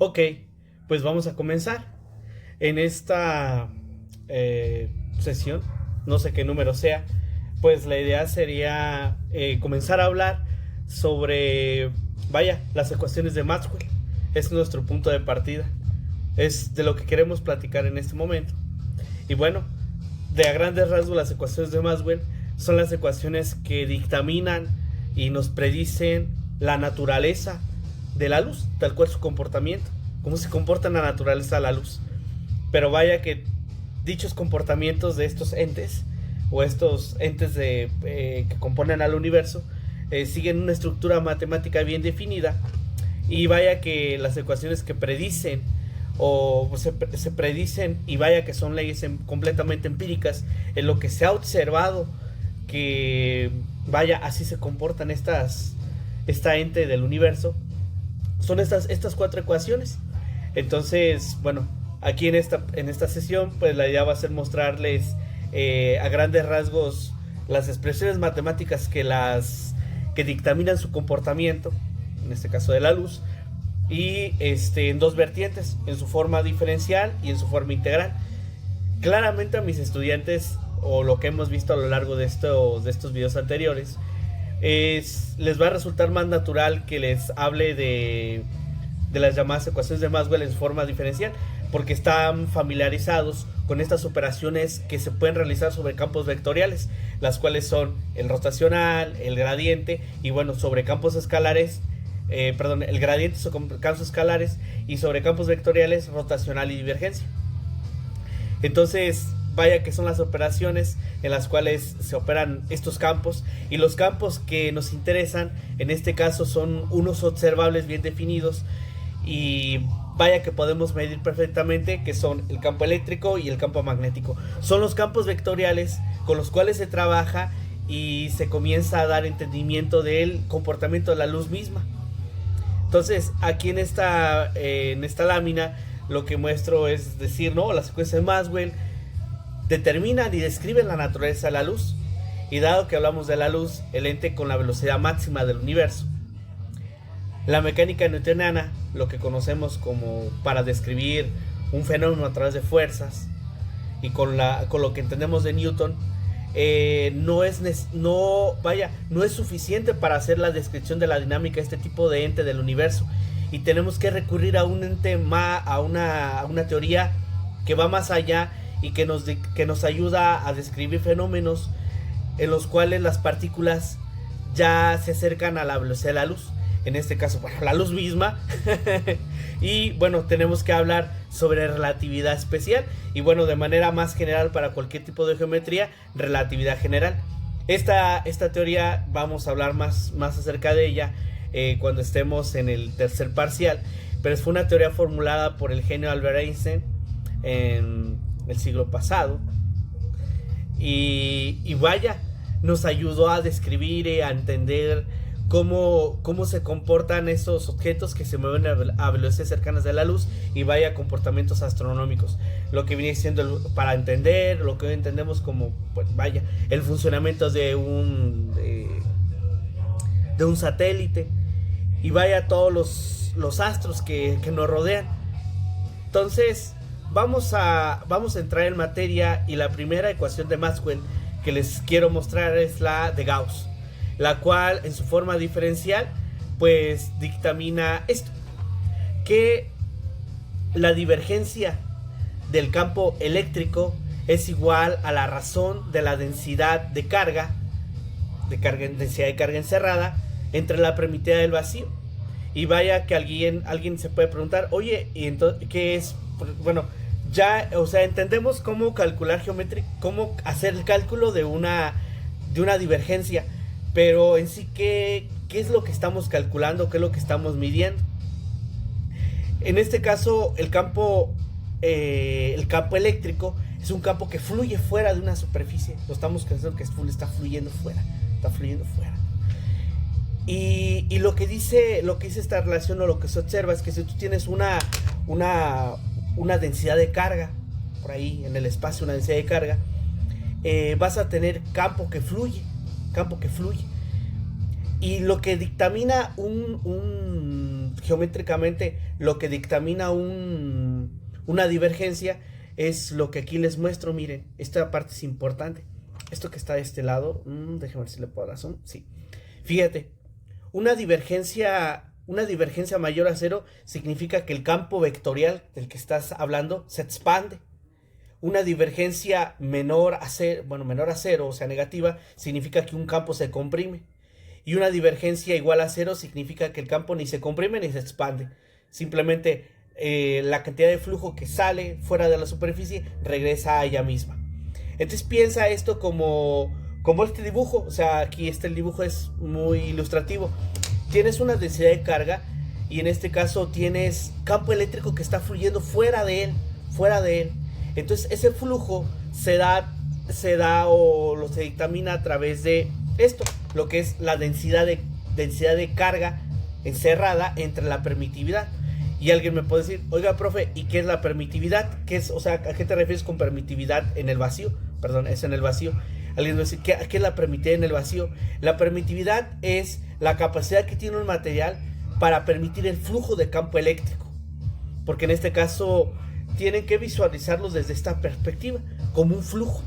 Ok, pues vamos a comenzar. En esta sesión, no sé qué número sea, pues la idea sería comenzar a hablar sobre, vaya, las ecuaciones de Maxwell. Es nuestro punto de partida. Es de lo que queremos platicar en este momento. Y bueno, de a grandes rasgos las ecuaciones de Maxwell son las ecuaciones que dictaminan y nos predicen la naturaleza de la luz, tal cual su comportamiento, cómo se comporta en la naturaleza de la luz. Pero vaya que dichos comportamientos de estos entes o estos entes que componen al universo siguen una estructura matemática bien definida, y vaya que las ecuaciones que predicen o se predicen, y vaya que son leyes completamente empíricas en lo que se ha observado, que vaya así se comportan esta ente del universo. Son estas cuatro ecuaciones. Entonces, bueno, aquí en esta sesión, pues la idea va a ser mostrarles a grandes rasgos las expresiones matemáticas que dictaminan su comportamiento, en este caso de la luz, y en dos vertientes, en su forma diferencial y en su forma integral. Claramente a mis estudiantes, o lo que hemos visto a lo largo de estos videos anteriores, les va a resultar más natural que les hable de las llamadas ecuaciones de Maxwell en forma diferencial, porque están familiarizados con estas operaciones que se pueden realizar sobre campos vectoriales, las cuales son el rotacional, el gradiente, y bueno, sobre campos escalares, el gradiente sobre campos escalares, y sobre campos vectoriales, rotacional y divergencia. Entonces, vaya que son las operaciones en las cuales se operan estos campos, y los campos que nos interesan en este caso son unos observables bien definidos, y vaya que podemos medir perfectamente, que son el campo eléctrico y el campo magnético. Son los campos vectoriales con los cuales se trabaja y se comienza a dar entendimiento del comportamiento de la luz misma. Entonces, aquí en esta lámina lo que muestro es decir, ¿no? Las secuencias de Maxwell determinan y describen la naturaleza de la luz. Y dado que hablamos de la luz, el ente con la velocidad máxima del universo, la mecánica newtoniana, lo que conocemos como para describir un fenómeno a través de fuerzas, y con lo que entendemos de Newton, no es suficiente para hacer la descripción de la dinámica de este tipo de ente del universo, y tenemos que recurrir a un ente a una teoría que va más allá y que nos ayuda a describir fenómenos en los cuales las partículas ya se acercan a la velocidad de la luz, en este caso, bueno, la luz misma. Y bueno, tenemos que hablar sobre relatividad especial, y bueno, de manera más general para cualquier tipo de geometría, relatividad general. Esta teoría vamos a hablar más acerca de ella cuando estemos en el tercer parcial, pero fue una teoría formulada por el genio Albert Einstein en el siglo pasado, y vaya, nos ayudó a describir, a entender cómo se comportan esos objetos que se mueven a velocidades cercanas de la luz, y vaya comportamientos astronómicos, lo que viene siendo para entender lo que hoy entendemos como, pues vaya, el funcionamiento de un satélite, y vaya todos los astros que nos rodean. Entonces vamos a entrar en materia, y la primera ecuación de Maxwell que les quiero mostrar es la de Gauss, la cual en su forma diferencial pues dictamina esto, que la divergencia del campo eléctrico es igual a la razón de la densidad de carga, densidad de carga encerrada entre la permitida del vacío. Y vaya que alguien se puede preguntar, oye, ¿y entonces qué es? Bueno, ya, o sea, entendemos cómo calcular geometría, cómo hacer el cálculo de una divergencia, pero en sí, ¿qué es lo que estamos calculando? ¿Qué es lo que estamos midiendo? En este caso, el campo eléctrico es un campo que fluye fuera de una superficie. Lo estamos pensando que está fluyendo fuera. Y lo que dice esta relación, o lo que se observa, es que si tú tienes una densidad de carga por ahí en el espacio, una densidad de carga, vas a tener campo que fluye. Y lo que dictamina un geométricamente lo que dictamina una divergencia es lo que aquí les muestro. Miren, esta parte es importante. Esto que está de este lado, déjenme ver si le puedo dar zoom. Sí. Fíjate, una divergencia mayor a cero significa que el campo vectorial del que estás hablando se expande. Una divergencia menor a cero, o sea, negativa, significa que un campo se comprime. Y una divergencia igual a cero significa que el campo ni se comprime ni se expande. Simplemente la cantidad de flujo que sale fuera de la superficie regresa a ella misma. Entonces piensa esto como este dibujo. O sea, aquí el dibujo es muy ilustrativo. Tienes una densidad de carga y en este caso tienes campo eléctrico que está fluyendo fuera de él. Entonces ese flujo se dictamina a través de esto, lo que es la densidad de carga encerrada entre la permitividad. Y alguien me puede decir, oiga, profe, ¿y qué es la permitividad? O sea, ¿a qué te refieres con permitividad en el vacío? Perdón, es en el vacío. Alguien me va a decir, ¿qué es la permitividad en el vacío? La permitividad es la capacidad que tiene un material para permitir el flujo de campo eléctrico. Porque en este caso tienen que visualizarlos desde esta perspectiva, como un flujo.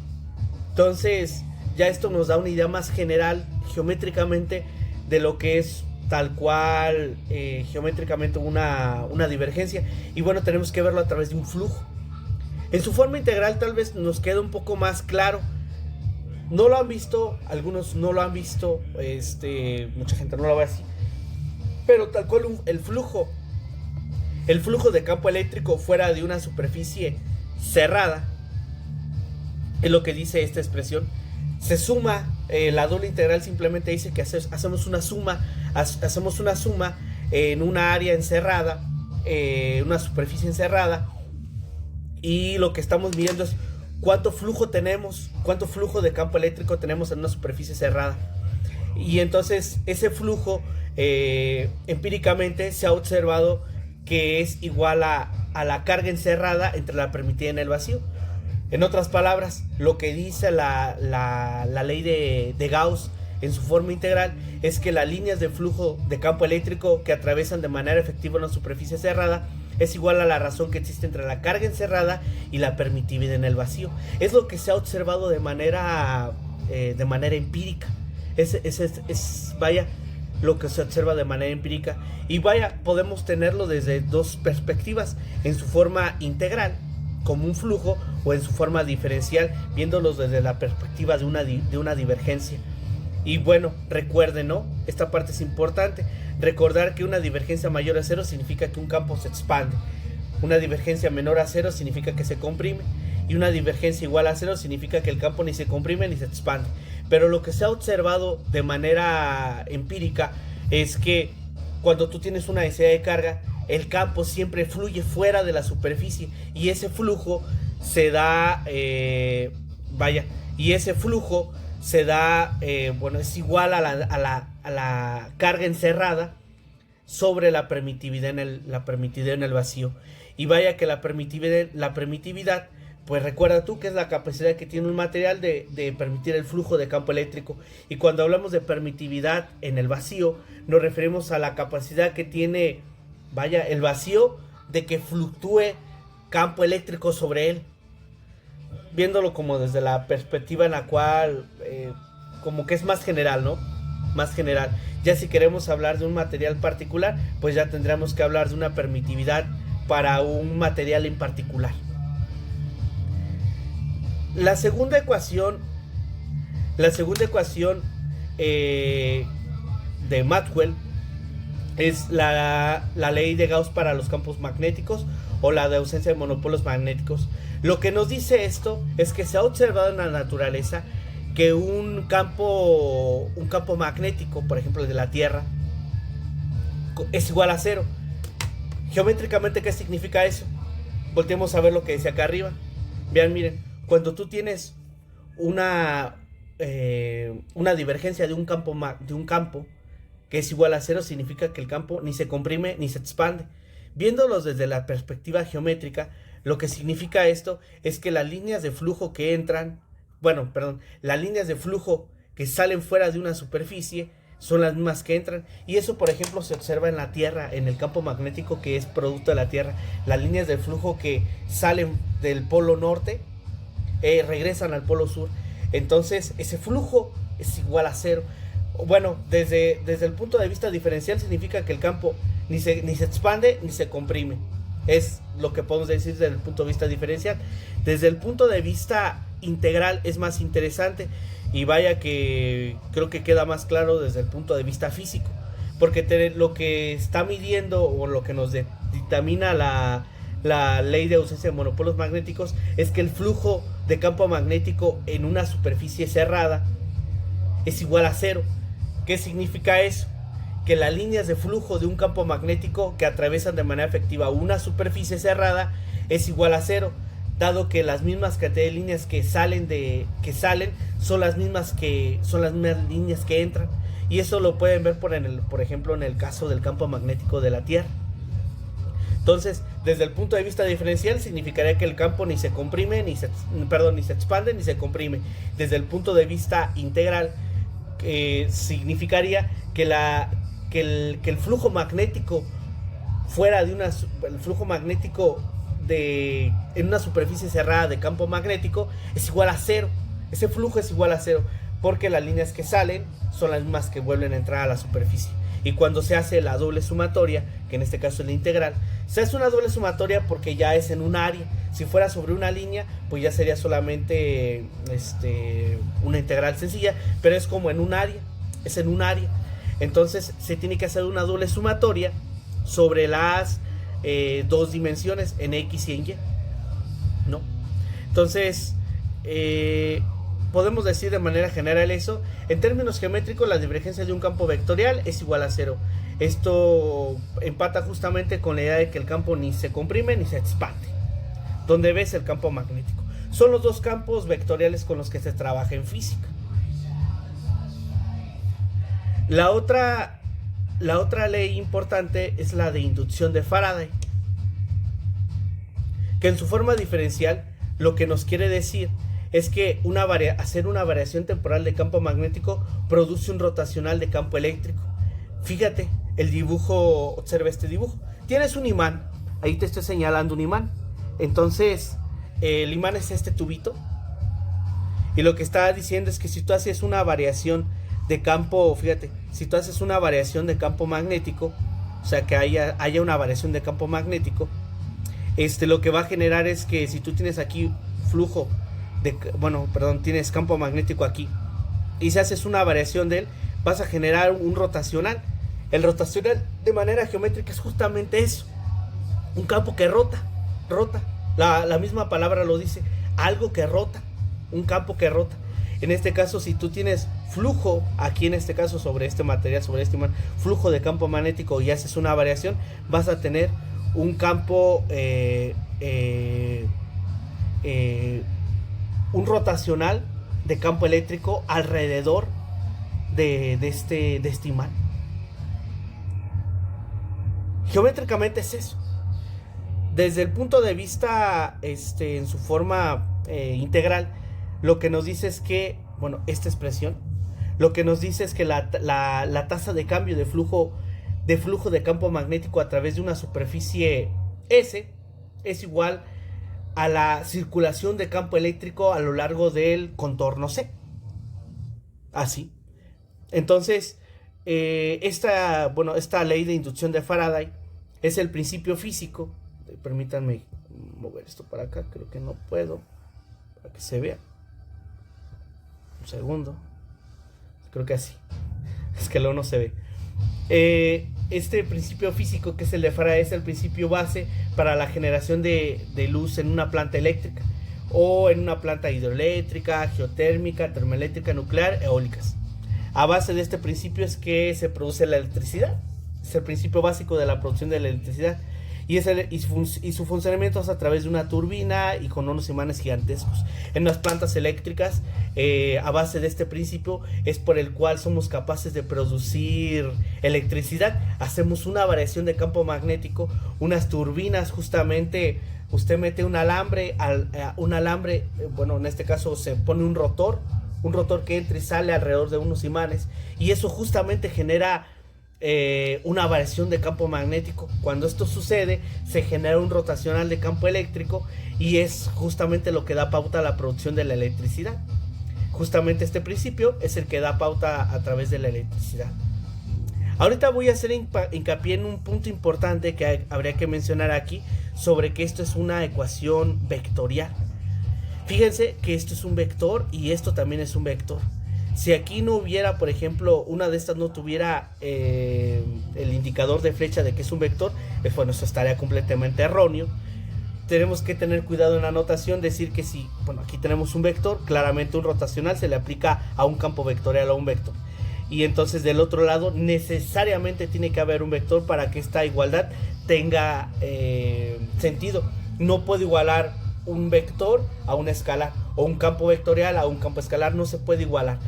Entonces, ya esto nos da una idea más general, geométricamente, de lo que es tal cual, geométricamente una divergencia. Y bueno, tenemos que verlo a través de un flujo. En su forma integral tal vez nos quede un poco más claro. No lo han visto, algunos no lo han visto, mucha gente no lo ve así. Pero tal cual el flujo de campo eléctrico fuera de una superficie cerrada, es lo que dice esta expresión. Se suma, la doble integral simplemente dice que hacemos una suma en una área encerrada, una superficie encerrada, y lo que estamos midiendo es cuánto flujo de campo eléctrico tenemos en una superficie cerrada. Y entonces ese flujo empíricamente se ha observado que es igual a la carga encerrada entre la permitida y el vacío. En otras palabras, lo que dice la ley de Gauss en su forma integral es que las líneas de flujo de campo eléctrico que atraviesan de manera efectiva una superficie cerrada es igual a la razón que existe entre la carga encerrada y la permitividad en el vacío. Es lo que se ha observado de manera empírica. Vaya, lo que se observa de manera empírica. Y vaya, podemos tenerlo desde dos perspectivas: en su forma integral, como un flujo, o en su forma diferencial, viéndolos desde la perspectiva de una divergencia. Y bueno, recuerden, ¿no? Esta parte es importante. Recordar que una divergencia mayor a cero significa que un campo se expande. Una divergencia menor a cero significa que se comprime. Y una divergencia igual a cero significa que el campo ni se comprime ni se expande. Pero lo que se ha observado de manera empírica es que cuando tú tienes una densidad de carga, el campo siempre fluye fuera de la superficie. Y ese flujo se da, es igual a la carga encerrada sobre la permitividad en el vacío. Y vaya que la permitividad, pues recuerda tú que es la capacidad que tiene un material de permitir el flujo de campo eléctrico. Y cuando hablamos de permitividad en el vacío, nos referimos a la capacidad que tiene, el vacío de que fluctúe campo eléctrico sobre él. Viéndolo como desde la perspectiva en la cual, como que es más general, ¿no? Más general. Ya si queremos hablar de un material particular, pues ya tendríamos que hablar de una permitividad para un material en particular. La segunda ecuación de Maxwell es la ley de Gauss para los campos magnéticos, o la de ausencia de monopolos magnéticos. Lo que nos dice esto es que se ha observado en la naturaleza que un campo magnético, por ejemplo el de la Tierra, es igual a cero. Geométricamente, ¿qué significa eso? Volteemos a ver lo que dice acá arriba. Vean, miren, cuando tú tienes una divergencia de un campo que es igual a cero, significa que el campo ni se comprime ni se expande. Viéndolos desde la perspectiva geométrica, lo que significa esto es que las líneas de flujo que las líneas de flujo que salen fuera de una superficie son las mismas que entran. Y eso, por ejemplo, se observa en la Tierra, en el campo magnético que es producto de la Tierra. Las líneas del flujo que salen del polo norte regresan al polo sur. Entonces ese flujo es igual a cero. Bueno, desde el punto de vista diferencial significa que el campo ni se expande ni se comprime. Es lo que podemos decir desde el punto de vista diferencial. Desde el punto de vista integral es más interesante, y vaya que creo que queda más claro desde el punto de vista físico, porque lo que está midiendo o lo que nos dictamina la ley de ausencia de monopolos magnéticos es que el flujo de campo magnético en una superficie cerrada es igual a cero. ¿Qué significa eso? Que las líneas de flujo de un campo magnético que atraviesan de manera efectiva una superficie cerrada es igual a cero, dado que las mismas cantidad de líneas que salen son las mismas líneas que entran. Y eso lo pueden ver por ejemplo en el caso del campo magnético de la Tierra. Entonces, desde el punto de vista diferencial significaría que el campo ni se comprime, ni se expande, ni se comprime. Desde el punto de vista integral significaría que el flujo magnético el flujo magnético en una superficie cerrada de campo magnético es igual a cero. Ese flujo es igual a cero, porque las líneas que salen son las mismas que vuelven a entrar a la superficie. Y cuando se hace la doble sumatoria, que en este caso es la integral, se hace una doble sumatoria porque ya es en un área. Si fuera sobre una línea, pues ya sería solamente una integral sencilla, pero es como en un área, es en un área. Entonces se tiene que hacer una doble sumatoria sobre las dos dimensiones, en X y en Y, ¿no? Entonces podemos decir de manera general eso. En términos geométricos, la divergencia de un campo vectorial es igual a cero. Esto empata justamente con la idea de que el campo ni se comprime ni se expande. Donde ves el campo magnético. Son los dos campos vectoriales con los que se trabaja en física. La otra ley importante es la de inducción de Faraday, que en su forma diferencial lo que nos quiere decir es que hacer una variación temporal de campo magnético produce un rotacional de campo eléctrico. Fíjate, el dibujo, observa este dibujo. Tienes un imán, ahí te estoy señalando un imán. Entonces, el imán es este tubito. Y lo que está diciendo es que si tú haces una variación de campo, fíjate, si tú haces una variación de campo magnético, o sea que haya una variación de campo magnético, lo que va a generar es que si tú tienes aquí tienes campo magnético aquí, y si haces una variación de él, vas a generar un rotacional. El rotacional de manera geométrica es justamente eso, un campo que rota. La misma palabra lo dice, algo que rota, un campo que rota. En este caso, si tú tienes flujo, aquí en este caso sobre este material, sobre este imán, flujo de campo magnético, y haces una variación, vas a tener un campo, un rotacional de campo eléctrico alrededor de este imán. Geométricamente es eso. Desde el punto de vista en su forma integral, lo que nos dice es que, esta expresión, lo que nos dice es que la tasa de cambio de flujo de campo magnético a través de una superficie S es igual a la circulación de campo eléctrico a lo largo del contorno C. Así. Entonces, esta ley de inducción de Faraday es el principio físico. Permítanme mover esto para acá, creo que no puedo, para que se vea. Un segundo. Creo que así. Es que luego no se ve. Este principio físico, que es el de Faraday, es el principio base para la generación de luz en una planta eléctrica, o en una planta hidroeléctrica, geotérmica, termoeléctrica, nuclear, eólicas. A base de este principio es que se produce la electricidad. Es el principio básico de la producción de la electricidad. Y su funcionamiento es a través de una turbina y con unos imanes gigantescos. En las plantas eléctricas, a base de este principio, es por el cual somos capaces de producir electricidad. Hacemos una variación de campo magnético, unas turbinas, justamente. Usted mete un alambre, en este caso se pone un rotor, un rotor que entra y sale alrededor de unos imanes, y eso justamente genera una variación de campo magnético. Cuando esto sucede, se genera un rotacional de campo eléctrico, y es justamente lo que da pauta a la producción de la electricidad. Justamente este principio es el que da pauta a través de la electricidad. Ahorita voy a hacer hincapié en un punto importante que habría que mencionar aquí, sobre que esto es una ecuación vectorial. Fíjense que esto es un vector y esto también es un vector. Si aquí no hubiera, por ejemplo, una de estas no tuviera el indicador de flecha de que es un vector, bueno, eso estaría completamente erróneo. Tenemos que tener cuidado en la notación, decir que si, bueno, aquí tenemos un vector, claramente un rotacional se le aplica a un campo vectorial a un vector. Y entonces del otro lado necesariamente tiene que haber un vector para que esta igualdad tenga sentido. No puedo igualar un vector a un escalar, o un campo vectorial a un campo escalar, no se puede igualar.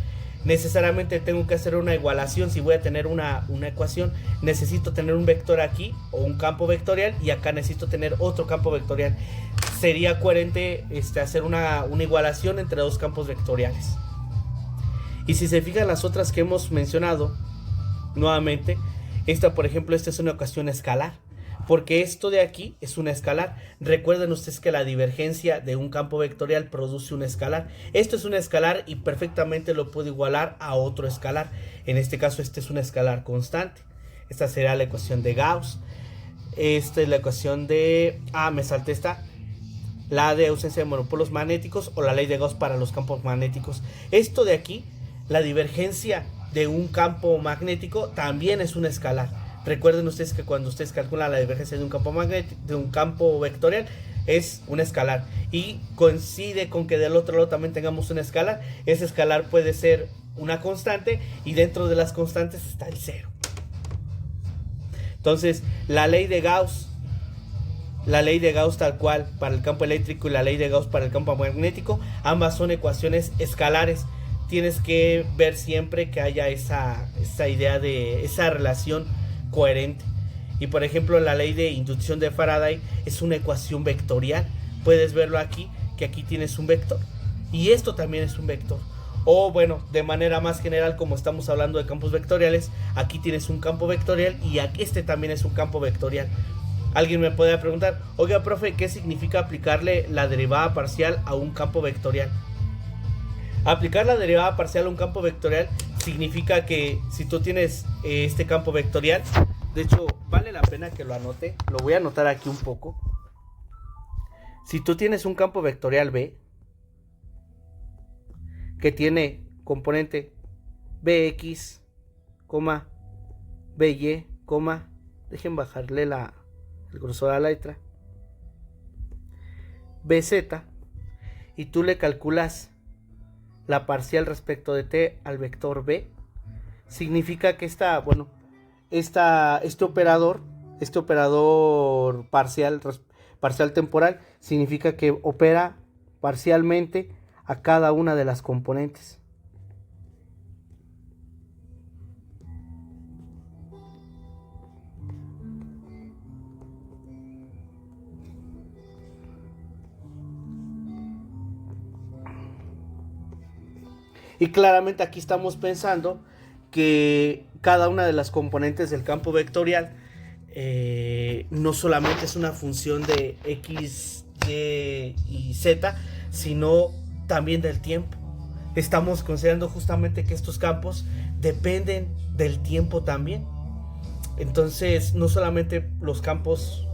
Necesariamente tengo que hacer una igualación. Si voy a tener una ecuación, necesito tener un vector aquí o un campo vectorial, y acá necesito tener otro campo vectorial. Sería coherente hacer una igualación entre dos campos vectoriales. Y si se fijan las otras que hemos mencionado, nuevamente, esta por ejemplo, esta es una ecuación escalar, porque esto de aquí es una escalar. Recuerden ustedes que la divergencia de un campo vectorial produce un escalar. Esto es un escalar y perfectamente lo puedo igualar a otro escalar. En este caso este es un escalar constante. Esta será la ecuación de Gauss. Esta es la ecuación de... me salté esta. La de ausencia de monopolos magnéticos, o la ley de Gauss para los campos magnéticos. Esto de aquí, la divergencia de un campo magnético, también es un escalar. Recuerden ustedes que cuando ustedes calculan la divergencia de un campo magnético, de un campo vectorial, es un escalar, y coincide con que del otro lado también tengamos un escalar. Ese escalar puede ser una constante, y dentro de las constantes está el cero. Entonces la ley de Gauss tal cual para el campo eléctrico y la ley de Gauss para el campo magnético, ambas son ecuaciones escalares. Tienes que ver siempre que haya esa idea de esa relación coherente. Y por ejemplo, la ley de inducción de Faraday es una ecuación vectorial. Puedes verlo aquí, que aquí tienes un vector y esto también es un vector. O bueno, de manera más general, como estamos hablando de campos vectoriales, aquí tienes un campo vectorial y este también es un campo vectorial. Alguien me puede preguntar: oiga, profe, ¿qué significa aplicarle la derivada parcial a un campo vectorial? Aplicar la derivada parcial a un campo vectorial significa que si tú tienes este campo vectorial, de hecho vale la pena que lo anote, lo voy a anotar aquí un poco. Si tú tienes un campo vectorial B que tiene componente Bx, By, dejen bajarle el grosor a la letra, Bz, y tú le calculas la parcial respecto de t al vector b, significa que este operador parcial temporal, significa que opera parcialmente a cada una de las componentes. Y claramente aquí estamos pensando que cada una de las componentes del campo vectorial no solamente es una función de x, y y z, sino también del tiempo. Estamos considerando justamente que estos campos dependen del tiempo también. Entonces, no solamente los campos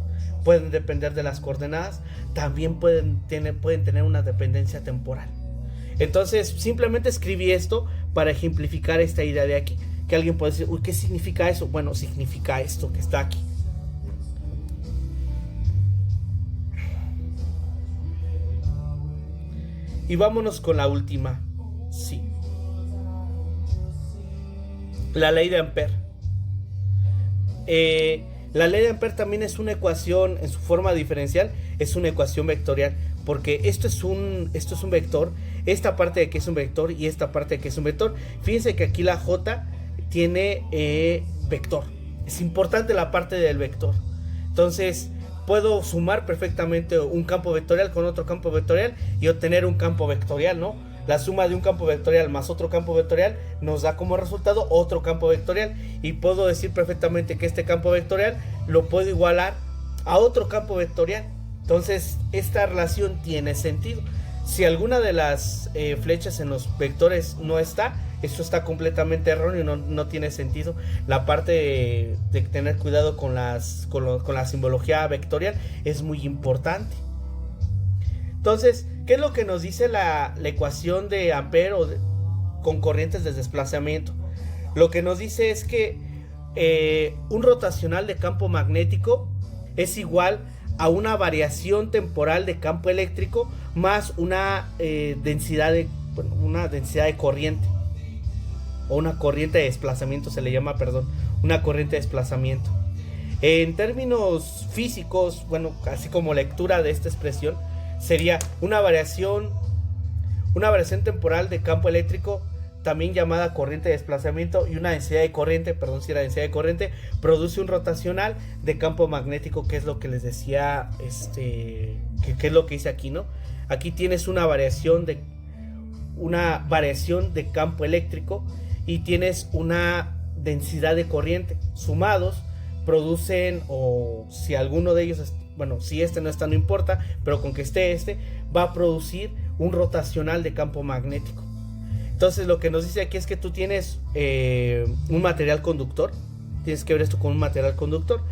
pueden depender de las coordenadas, también pueden tener una dependencia temporal. Entonces simplemente escribí esto para ejemplificar esta idea de aquí, que alguien puede decir: uy, ¿qué significa eso? Bueno, significa esto que está aquí. Y vámonos con la última. Sí. La ley de Ampère. La ley de Ampère también es una ecuación, en su forma diferencial, es una ecuación vectorial, porque esto es un vector. Esta parte de aquí es un vector y esta parte de aquí es un vector. Fíjense que aquí la J tiene vector. Es importante la parte del vector. Entonces puedo sumar perfectamente un campo vectorial con otro campo vectorial y obtener un campo vectorial, ¿no? La suma de un campo vectorial más otro campo vectorial nos da como resultado otro campo vectorial. Y puedo decir perfectamente que este campo vectorial lo puedo igualar a otro campo vectorial. Entonces esta relación tiene sentido. Si alguna de las flechas en los vectores no está, eso está completamente erróneo, no tiene sentido. La parte de tener cuidado con la simbología vectorial es muy importante. Entonces, ¿qué es lo que nos dice la ecuación de Ampère con corrientes de desplazamiento? Lo que nos dice es que un rotacional de campo magnético es igual a una variación temporal de campo eléctrico más una densidad de corriente, o una corriente de desplazamiento se le llama, una corriente de desplazamiento. En términos físicos, así como lectura de esta expresión, sería una variación temporal de campo eléctrico, también llamada corriente de desplazamiento, y una densidad de corriente, la densidad de corriente produce un rotacional de campo magnético, que es lo que les decía, que es lo que hice aquí, ¿no? Aquí tienes una variación de campo eléctrico y tienes una densidad de corriente. Sumados producen, o si alguno de ellos, si este no está, no importa, pero con que esté va a producir un rotacional de campo magnético. Entonces lo que nos dice aquí es que tú tienes un material conductor, tienes que ver esto con un material conductor,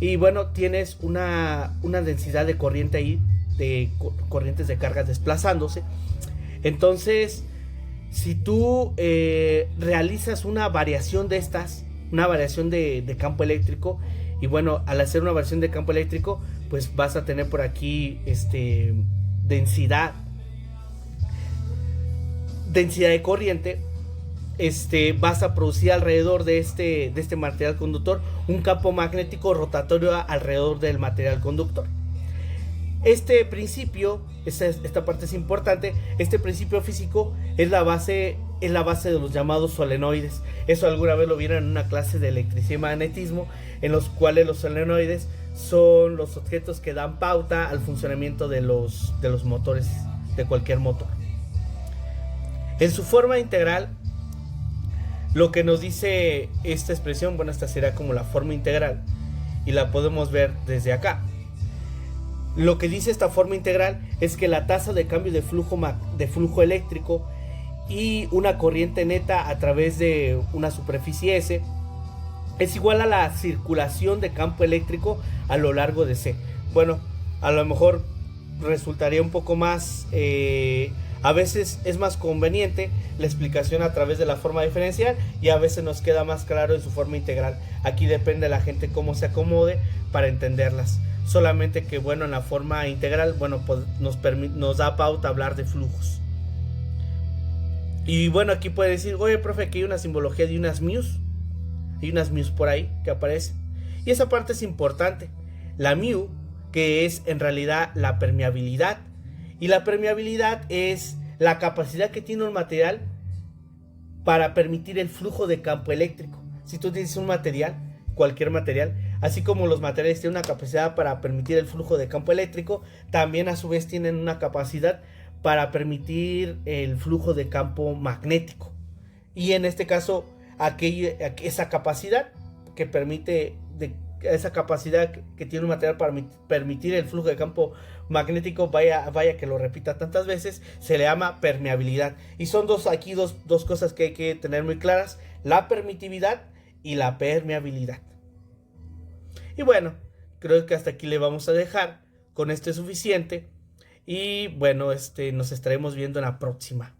y tienes una densidad de corriente ahí, de corrientes de cargas desplazándose. Entonces, si tú realizas una variación de estas, una variación de campo eléctrico, y al hacer una variación de campo eléctrico, pues vas a tener por aquí densidad de corriente, vas a producir alrededor de este material conductor un campo magnético rotatorio alrededor del material conductor. Este principio, esta parte es importante, este principio físico es la base de los llamados solenoides. Eso alguna vez lo vieron en una clase de electricidad y magnetismo, en los cuales los solenoides son los objetos que dan pauta al funcionamiento de los motores, de cualquier motor. En su forma integral, lo que nos dice esta expresión, esta sería como la forma integral, y la podemos ver desde acá. Lo que dice esta forma integral es que la tasa de cambio de flujo eléctrico y una corriente neta a través de una superficie S es igual a la circulación de campo eléctrico a lo largo de C. A lo mejor resultaría un poco más, a veces es más conveniente la explicación a través de la forma diferencial, y a veces nos queda más claro en su forma integral. Aquí depende de la gente cómo se acomode para entenderlas. Solamente que en la forma integral pues nos da pauta a hablar de flujos. Y aquí puede decir, oye profe, que hay una simbología de unas μ's. Hay unas μ's por ahí que aparecen, y esa parte es importante. La μ, que es en realidad la permeabilidad, y la permeabilidad es la capacidad que tiene un material para permitir el flujo de campo eléctrico. Si tú tienes un material, cualquier material, así como los materiales tienen una capacidad para permitir el flujo de campo eléctrico, también a su vez tienen una capacidad para permitir el flujo de campo magnético. Y en este caso, esa capacidad que permite, esa capacidad que tiene un material para permitir el flujo de campo magnético, vaya que lo repita tantas veces, se le llama permeabilidad. Y son dos cosas que hay que tener muy claras: la permitividad y la permeabilidad. Y creo que hasta aquí le vamos a dejar. Con esto es suficiente. Y nos estaremos viendo en la próxima.